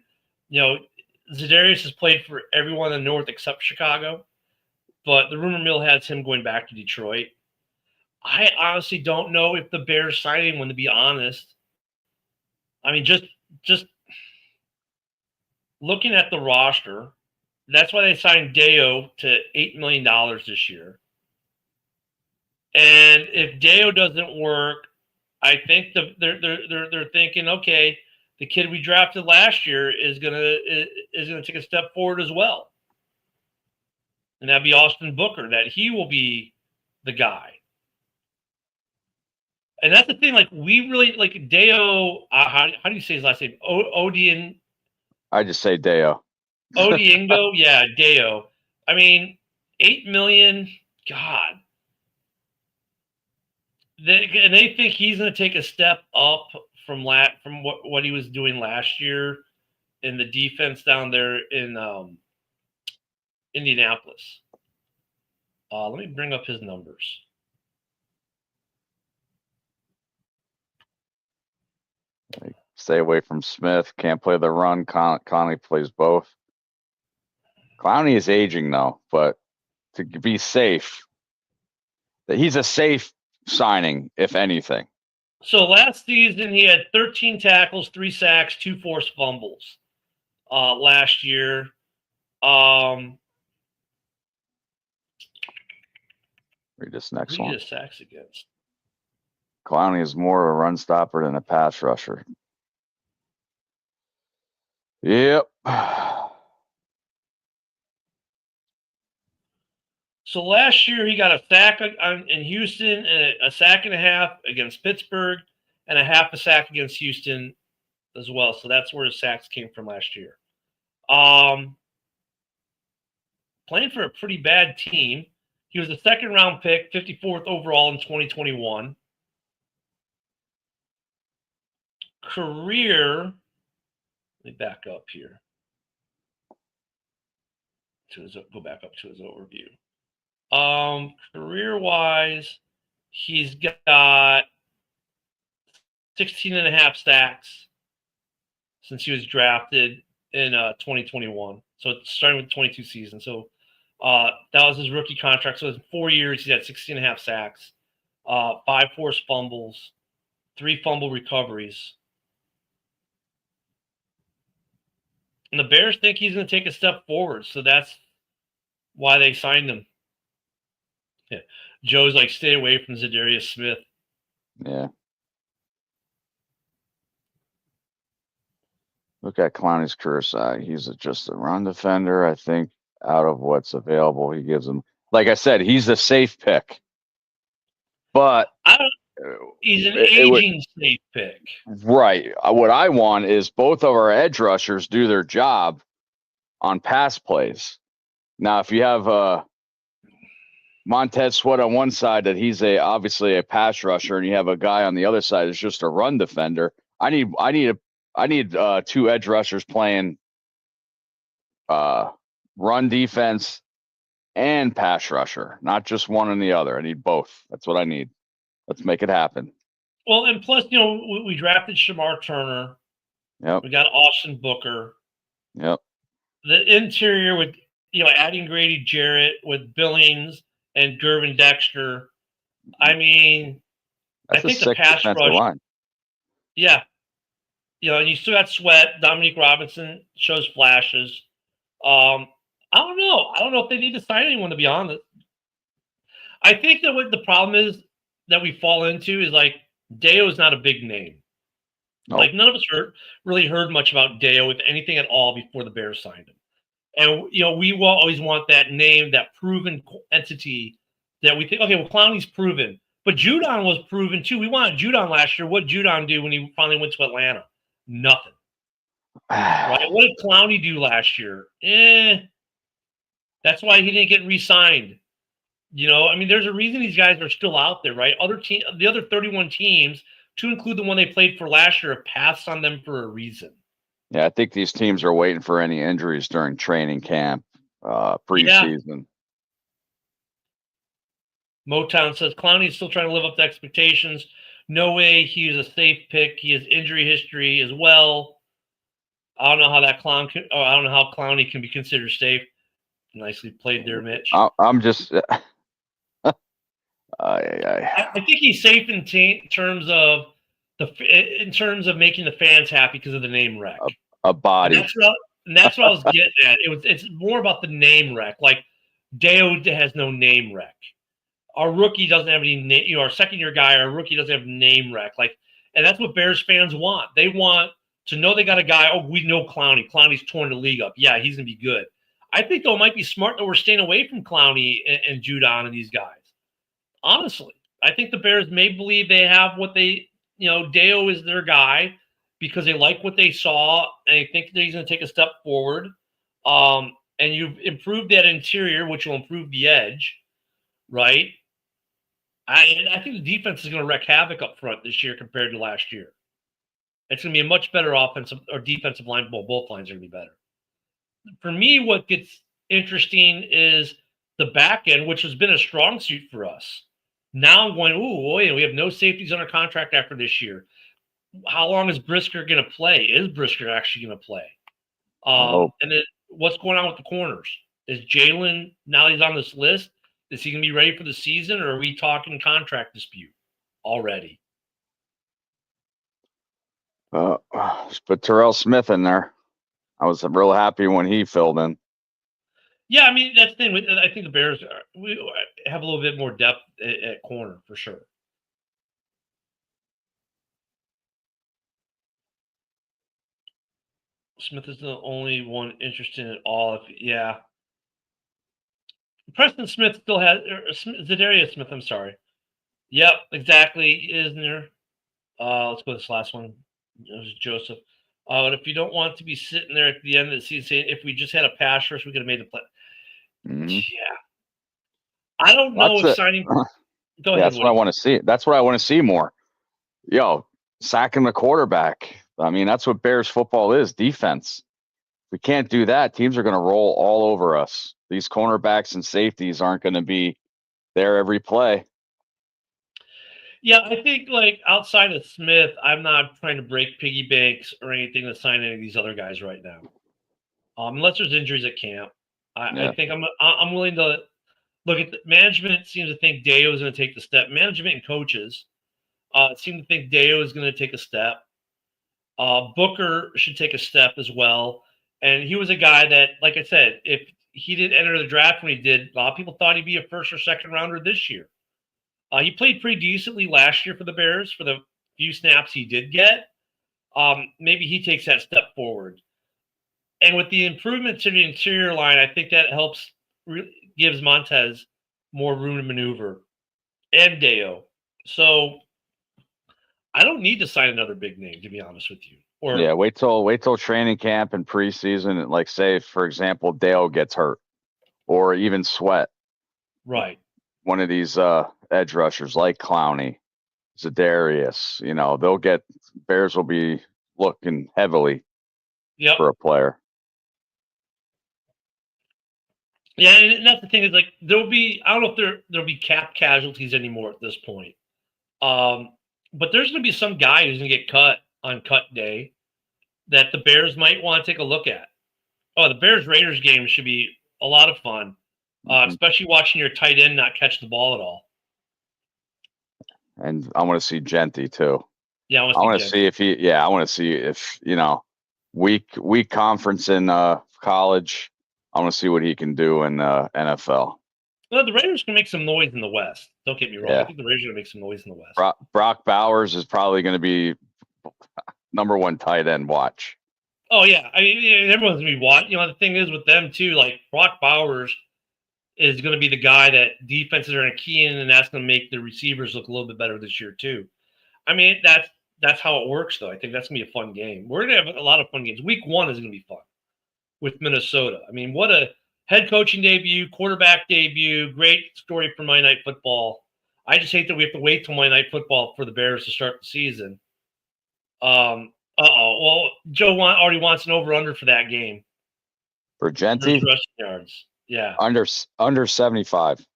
Zadarius has played for everyone in the North except Chicago. But the rumor mill has him going back to Detroit. I honestly don't know if the Bears sign him, to be honest. I mean, just looking at the roster, that's why they signed Deo to $8 million this year. And if Deo doesn't work, I think they're thinking, okay, the kid we drafted last year is gonna take a step forward as well, and that'd be Austin Booker. That he will be the guy. And that's the thing. Like, we really like Deo. How do you say his last name? Odian. I just say Deo. Odiengo. Yeah, Deo. I mean, $8 million. God. They think he's going to take a step up from what he was doing last year in the defense down there in Indianapolis. Let me bring up his numbers. Stay away from Smith. Can't play the run. Conley plays both. Clowney is aging though, but to be safe, he's a safe signing, if anything. So last season he had 13 tackles, 3 sacks, 2 forced fumbles. Last year, read this next one. Sacks against. Clowney is more of a run stopper than a pass rusher. Yep. So last year he got a sack in Houston and a sack and a half against Pittsburgh and a half a sack against Houston as well. So that's where his sacks came from last year. Playing for a pretty bad team. He was a second-round pick, 54th overall in 2021. Career, let me back up here. Go back up to his overview. Career-wise, he's got 16 and a half sacks since he was drafted in 2021. So it's starting with the 22 season. So that was his rookie contract. So in 4 years, he's had 16 and a half sacks, 5 forced fumbles, 3 fumble recoveries. And the Bears think he's going to take a step forward. So that's why they signed him. Yeah. Joe's like, stay away from Zadarius Smith. Yeah. Look at Clowney's career side. He's just a run defender. I think out of what's available, he gives him. Like I said, he's a safe pick. But he's an aging safe pick. Right. What I want is both of our edge rushers do their job on pass plays. Now, if you have Montez Sweat on one side that he's obviously a pass rusher, and you have a guy on the other side that's just a run defender, I need 2 edge rushers playing run defense and pass rusher, not just one and the other. I need both. That's what I need. Let's make it happen. Well, and plus, we drafted Shamar Turner. Yep. We got Austin Booker. Yep. The interior with, adding Grady Jarrett with Billings and Gervin Dexter. I mean, that's I think a the pass rush. Line. Yeah. And you still got Sweat. Dominique Robinson shows flashes. I don't know. I don't know if they need to sign anyone, to be honest. I think that what the problem is that we fall into is like Deo is not a big name. No. Like none of us really heard much about Deo, if anything at all, before the Bears signed him. And we will always want that name, that proven entity that we think, okay, well, Clowney's proven, but Judon was proven too. We wanted Judon last year. What did Judon do when he finally went to Atlanta? Nothing. Right? What did Clowney do last year? That's why he didn't get re-signed. There's a reason these guys are still out there, right? The other 31 teams, to include the one they played for last year, have passed on them for a reason. Yeah, I think these teams are waiting for any injuries during training camp, preseason. Yeah. Motown says Clowney's still trying to live up to expectations. No way he's a safe pick. He has injury history as well. I don't know how I don't know how Clowney can be considered safe. Nicely played there, Mitch. I'm just. I think he's safe in terms of making the fans happy because of the name rec. A body. And that's what I was getting at. It's more about the name rec. Like Deo has no name rec. Our rookie doesn't have any name. Our second-year guy, our rookie doesn't have name rec. And that's what Bears fans want. They want to know they got a guy. Oh, we know Clowney. Clowney's torn the league up. Yeah, he's gonna be good. I think though it might be smart that we're staying away from Clowney and Judon and these guys. Honestly, I think the Bears may believe they have what they, Deo is their guy because they like what they saw and they think that he's going to take a step forward. And you've improved that interior, which will improve the edge, right? I think the defense is going to wreak havoc up front this year compared to last year. It's going to be a much better offensive or defensive line. Well, both lines are going to be better. For me, what gets interesting is the back end, which has been a strong suit for us. Now I'm going, we have no safeties under contract after this year. How long is Brisker going to play? Is Brisker actually going to play? And then what's going on with the corners? Is Jalen, now he's on this list, is he going to be ready for the season, or are we talking contract dispute already? But Terrell Smith in there. I was real happy when he filled in. Yeah, that's the thing. I think the Bears we have a little bit more depth at corner for sure. Smith is the only one interested at all. Preston Smith still has Zadarius Smith. I'm sorry. Yep, exactly. Isn't there? Let's go to this last one. It was Joseph. But if you don't want to be sitting there at the end of the season saying, if we just had a pass rush, we could have made the play. Mm-hmm. Yeah. I don't know if signing. Go ahead. That's what I want to see. That's what I want to see more. Sacking the quarterback. That's what Bears football is, defense. If we can't do that, teams are going to roll all over us. These cornerbacks and safeties aren't going to be there every play. Yeah, I think outside of Smith, I'm not trying to break piggy banks or anything to sign any of these other guys right now, unless there's injuries at camp. I think I'm willing to look at the management. Seems to think Deo is going to take the step. Management and coaches seem to think Deo is going to take a step. Booker should take a step as well. And he was a guy that, like I said, if he didn't enter the draft when he did, a lot of people thought he'd be a first or second rounder this year. He played pretty decently last year for the Bears for the few snaps he did get. Maybe he takes that step forward. And with the improvement to the interior line, I think that helps, gives Montez more room to maneuver and Deo. So I don't need to sign another big name, to be honest with you. Wait till training camp and preseason. Like, say, for example, Dale gets hurt, or even Sweat. Right. One of these edge rushers like Clowney, Zadarius. Bears will be looking heavily for a player. Yeah, and that's the thing is there'll be, I don't know if there'll be cap casualties anymore at this point. But there's going to be some guy who's going to get cut on cut day that the Bears might want to take a look at. Oh, the Bears-Raiders game should be a lot of fun, especially watching your tight end not catch the ball at all. And I want to see Genty too. Yeah, I want to see if he. Yeah, I want to see if weak conference in college. I want to see what he can do in NFL. Well, the Raiders can make some noise in the West. Don't get me wrong. Yeah. I think the Raiders are going to make some noise in the West. Brock Bowers is probably going to be #1 tight end. Watch. Oh yeah, I mean everyone's going to be watching. The thing is with them too. Like Brock Bowers is going to be the guy that defenses are going to key in, and that's going to make the receivers look a little bit better this year too. I mean that's how it works though. I think that's going to be a fun game. We're going to have a lot of fun games. Week 1 is going to be fun with Minnesota. I mean, what a head coaching debut, quarterback debut, great story for Monday Night Football. I just hate that we have to wait till Monday Night Football for the Bears to start the season. Well, Joe already wants an over/under for that game. For Genti, rushing yards. Yeah, under 75.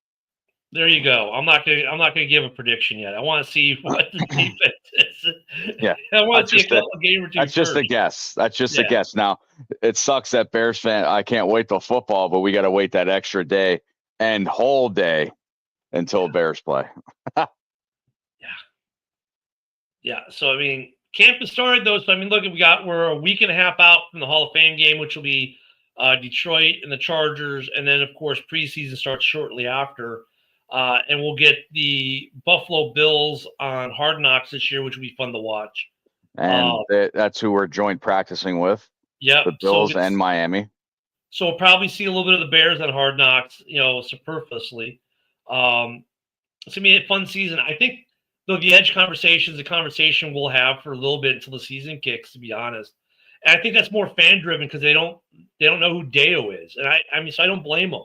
There you go. I'm not gonna give a prediction yet. I want to see what the defense is. Yeah, I want to see a game or two. That's just a guess. That's just a guess. Now, it sucks that Bears fan. I can't wait till football, but we got to wait that extra day and whole day until Bears play. Yeah. So I mean, camp has started though. So I mean, look, we're a week and a half out from the Hall of Fame game, which will be Detroit and the Chargers, and then of course preseason starts shortly after. And we'll get the Buffalo Bills on Hard Knocks this year, which will be fun to watch. And that's who we're joint practicing with. Yeah, the Bills and Miami. So we'll probably see a little bit of the Bears on Hard Knocks, superfluously. It's gonna be a fun season. I think though the edge conversation is a conversation we'll have for a little bit until the season kicks, to be honest. And I think that's more fan driven because they don't know who Deo is, and I mean, so I don't blame them.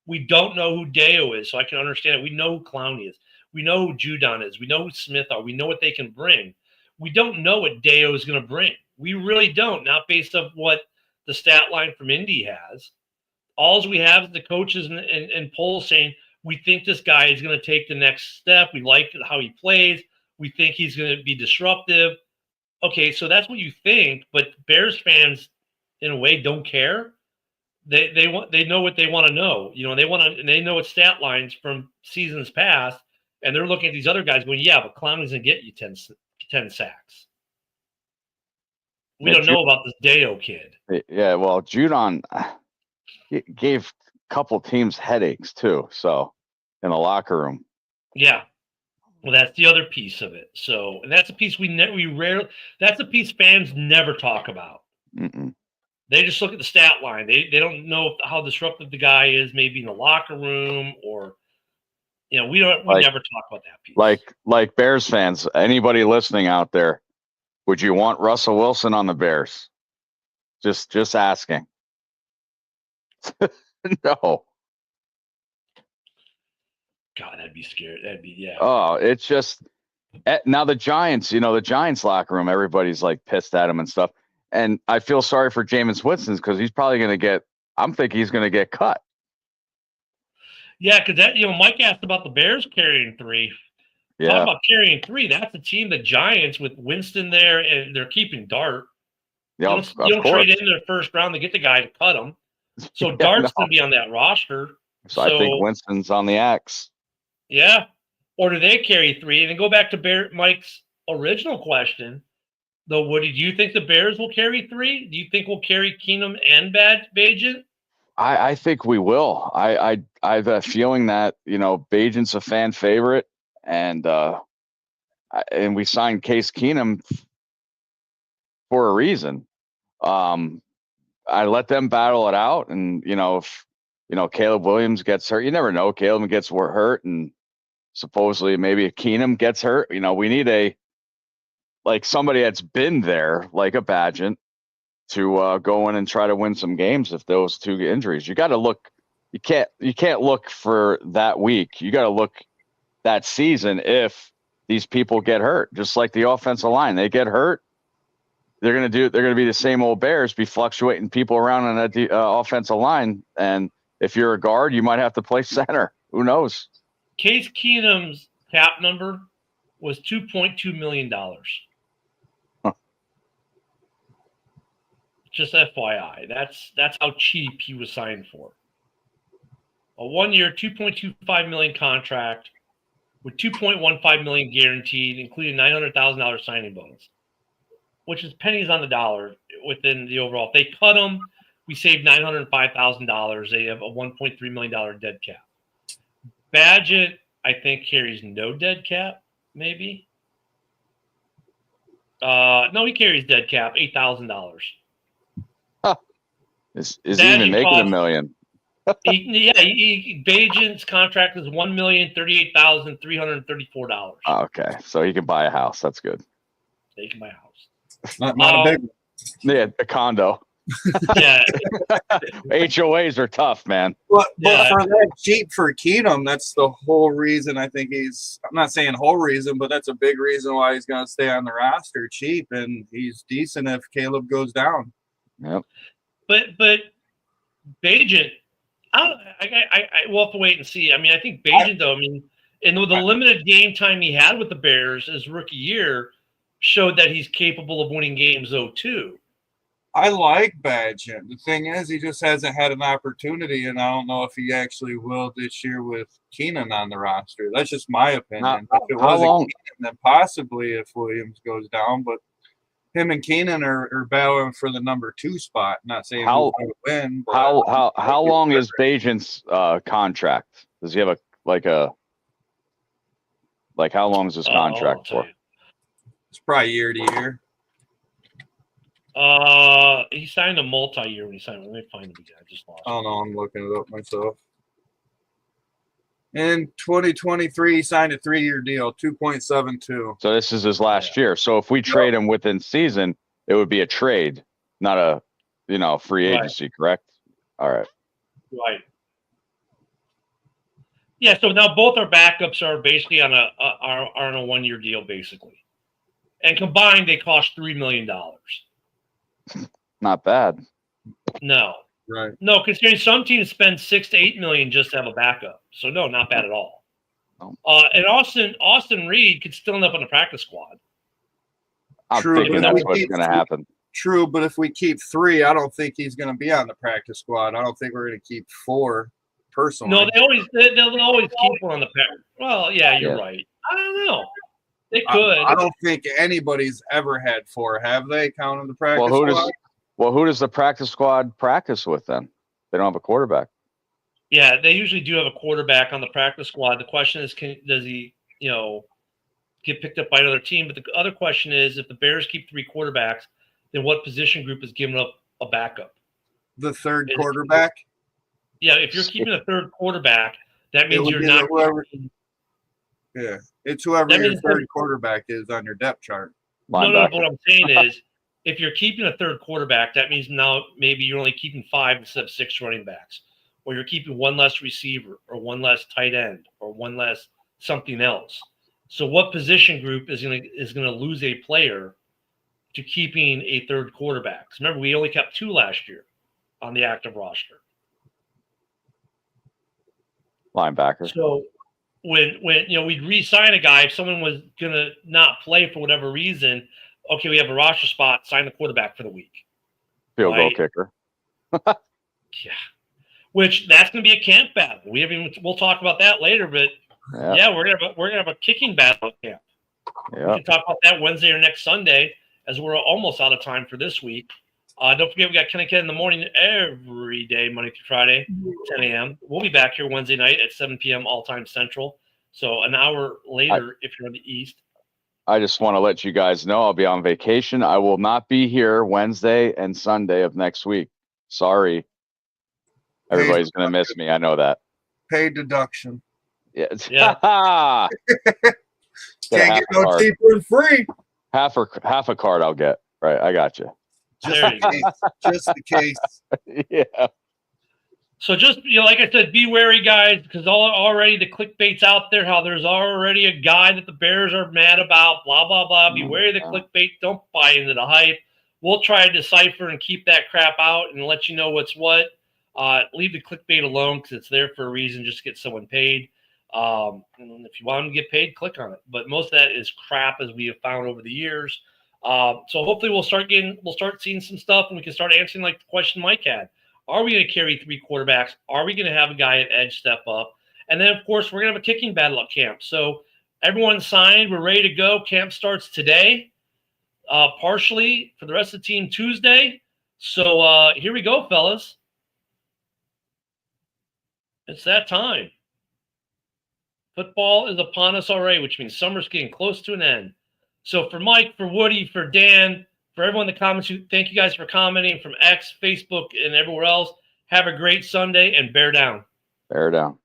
We don't know who Deo is, so I can understand it. We know who Clowney is. We know who Judon is. We know who Smith are. We know what they can bring. We don't know what Deo is going to bring. We really don't, not based on what the stat line from Indy has. All we have is the coaches and polls saying, we think this guy is going to take the next step. We like how he plays. We think he's going to be disruptive. Okay, so that's what you think, but Bears fans, in a way, don't care. They know what they want to know. They know what stat lines from seasons past, and they're looking at these other guys going, yeah, but Clowney's gonna get you 10 sacks. We don't know about this Deo kid. Yeah, well, Judon gave a couple teams headaches too. So in the locker room. Yeah. Well, that's the other piece of it. So, and that's a piece that's a piece fans never talk about. Mm-mm. They just look at the stat line. They don't know how disruptive the guy is, maybe in the locker room, or we never talk about that piece. Like Bears fans, anybody listening out there, would you want Russell Wilson on the Bears? Just asking. No. God, that'd be scary. Oh, it's just now the Giants. The Giants locker room. Everybody's like pissed at him and stuff. And I feel sorry for Jameis Winston because he's probably going to get. I'm thinking he's going to get cut. Yeah, because Mike asked about the Bears carrying 3. Yeah. Talk about carrying 3. That's the team, the Giants, with Winston there, and they're keeping Dart. Yeah, you don't trade into their first round to get the guy to cut him. So Dart's going to be on that roster. So I think Winston's on the axe. Yeah. Or do they carry 3? And then go back to Mike's original question. Though, what do you think the Bears will carry 3? Do you think we'll carry Keenum and Bagent? I think we will. I have a feeling that Bagent's a fan favorite, and we signed Case Keenum for a reason. I let them battle it out, and if Caleb Williams gets hurt, you never know. Caleb gets hurt, and supposedly maybe Keenum gets hurt. We need somebody that's been there, like a Bagent, to go in and try to win some games. If those 2 injuries, you got to look. You can't look for that week. You got to look that season. If these people get hurt, just like the offensive line, they get hurt. They're gonna be the same old Bears, be fluctuating people around on that offensive line. And if you're a guard, you might have to play center. Who knows? Case Keenum's cap number was $2.2 million. Just FYI, that's how cheap he was signed for. A 1-year, $2.25 million contract with $2.15 million guaranteed, including $900,000 signing bonus, which is pennies on the dollar within the overall. If they cut him, we save $905,000. They have a $1.3 million dead cap. Badgett, I think, carries no dead cap, maybe. No, he carries dead cap, $8,000. Is he even making $1 million? Bajan's contract is $1,038,334. Oh, okay, so he can buy a house. That's good. They can buy a house. Not a big one. Yeah, a condo. Yeah. HOAs are tough, man. But Yeah. for that cheap for Keenum, that's the whole reason I think he's. I'm not saying whole reason, but that's a big reason why he's going to stay on the roster cheap, and he's decent if Caleb goes down. Yep. But Bajan, we'll have to wait and see. I mean, I think Bajan, though, in the limited game time he had with the Bears his rookie year, showed that he's capable of winning games, though, too. I like Badgett. The thing is, he just hasn't had an opportunity, and I don't know if he actually will this year with Keenan on the roster. That's just my opinion. If it wasn't Keenan, then possibly if Williams goes down, but him and Keenan are battling for the number 2 spot. Not saying who's going to win. But how long is Bajan's contract? Does he have how long is his contract for? It's probably year to year. He signed a multi-year when he signed. Let me find it again. I just lost. I don't know. I'm looking it up myself. In 2023, he signed a 3-year deal, 2.72. So this is his last year. So if we trade him within season, it would be a trade, not a free agency, correct? All right. Right. Yeah. So now both our backups are basically on a 1-year deal, basically, and combined they cost $3 million. Not bad. No. Right. No, considering some teams spend $6 to $8 million just to have a backup. So no, not bad at all. No. And Austin Reed could still end up on the practice squad. I'm thinking that's what's going to happen. True, but if we keep 3, I don't think he's going to be on the practice squad. I don't think we're going to keep 4 personally. No, they'll always keep one on the practice. Well, yeah, you're right. I don't know. They could. I don't think anybody's ever had 4, have they? Counting the practice squad. Who does the practice squad practice with then? They don't have a quarterback. Yeah, they usually do have a quarterback on the practice squad. The question is, does he, get picked up by another team? But the other question is, if the Bears keep 3 quarterbacks, then what position group is giving up a backup? The third quarterback? Yeah, if you're keeping a third quarterback, that means you're not. Yeah, it's whoever your third quarterback is on your depth chart. No, what I'm saying is, if you're keeping a third quarterback, that means now maybe you're only keeping 5 instead of 6 running backs, or you're keeping 1 less receiver, or 1 less tight end, or 1 less something else. So what position group is going to lose a player to keeping a third quarterback? Remember, we only kept 2 last year on the active roster. Linebacker. So when we'd re-sign a guy, if someone was going to not play for whatever reason, okay, we have a roster spot, sign the quarterback for the week. Field goal kicker. Yeah. Which that's going to be a camp battle. We'll talk about that later, but yeah, we're gonna have a kicking battle at camp. Yeah. We can talk about that Wednesday or next Sunday, as we're almost out of time for this week. Don't forget, we got Ken and Ken in the morning every day, Monday through Friday, 10 a.m. We'll be back here Wednesday night at 7 p.m. all time Central. So an hour later, if you're in the East. I just want to let you guys know I'll be on vacation. I will not be here Wednesday and Sunday of next week. Sorry. Everybody's going to miss me. I know that. Paid deduction. Yeah. Can't get no cheaper and free. Half a card I'll get. Right. I got you. Just the case. Yeah. So just, like I said, be wary, guys, because already the clickbait's out there, how there's already a guy that the Bears are mad about, blah, blah, blah. Be wary of the clickbait. Don't buy into the hype. We'll try to decipher and keep that crap out and let you know what's what. Leave the clickbait alone because it's there for a reason, just to get someone paid. And if you want them to get paid, click on it. But most of that is crap, as we have found over the years. So hopefully we'll start seeing some stuff, and we can start answering like the question Mike had. Are we going to carry 3 quarterbacks? Are we going to have a guy at edge step up? And then, of course, we're going to have a kicking battle at camp. So Everyone's signed. We're ready to go. Camp starts today, partially for the rest of the team Tuesday. So here we go, fellas. It's that time. Football is upon us already, which means summer's getting close to an end. So for Mike, for Woody, for Dan, for everyone in the comments, thank you guys for commenting from X, Facebook, and everywhere else. Have a great Sunday and bear down. Bear down.